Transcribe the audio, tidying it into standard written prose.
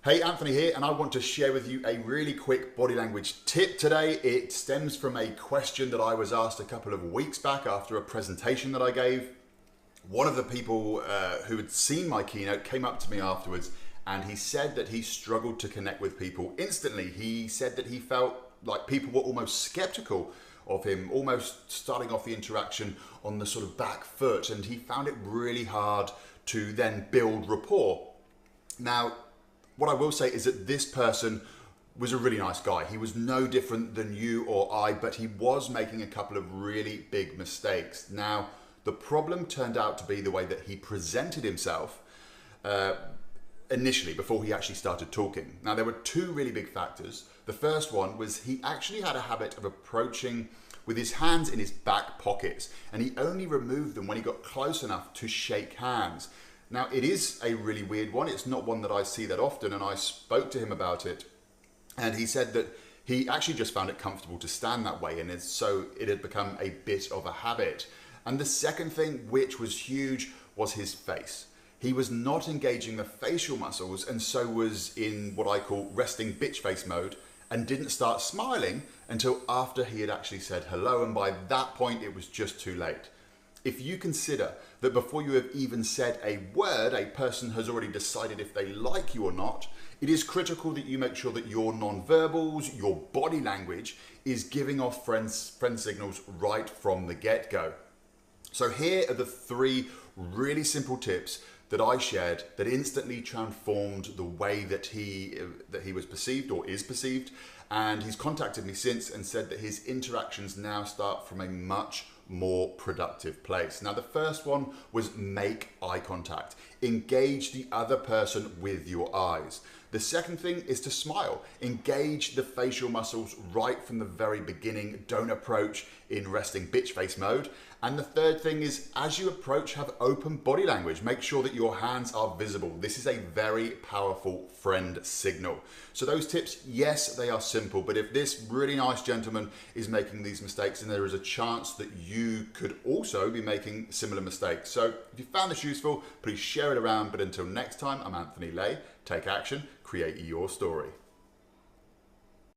Hey, Anthony here, and I want to share with you a really quick body language tip today. It stems from a question that I was asked a couple of weeks back after a presentation that I gave. One of the people who had seen my keynote came up to me afterwards and he said that he struggled to connect with people instantly. He said that he felt like people were almost skeptical of him, almost starting off the interaction on the sort of back foot, and he found it really hard to then build rapport. Now, what I will say is that this person was a really nice guy. He was no different than you or I, but he was making a couple of really big mistakes. Now, the problem turned out to be the way that he presented himself initially, before he actually started talking. Now, there were two really big factors. The first one was he actually had a habit of approaching with his hands in his back pockets, and he only removed them when he got close enough to shake hands. Now, it is a really weird one. It's not one that I see that often, and I spoke to him about it, and he said that he actually just found it comfortable to stand that way, and so it had become a bit of a habit. And the second thing, which was huge, was his face. He was not engaging the facial muscles, and so was in what I call resting bitch face mode, and didn't start smiling until after he had actually said hello, and by that point it was just too late. If you consider that before you have even said a word, a person has already decided if they like you or not, it is critical that you make sure that your non-verbals, your body language, is giving off friend signals right from the get-go. So here are the three really simple tips that I shared that instantly transformed the way that he was perceived or is perceived. And he's contacted me since and said that his interactions now start from a much more productive place. Now, the first one was make eye contact. Engage the other person with your eyes. The second thing is to smile. Engage the facial muscles right from the very beginning. Don't approach in resting bitch face mode. And the third thing is, as you approach, have open body language. Make sure that your hands are visible. This is a very powerful friend signal. So those tips, yes, they are simple, but if this really nice gentleman is making these mistakes, then there is a chance that you could also be making similar mistakes. So if you found this useful, please share it around. But until next time, I'm Anthony Lay. Take action, create your story.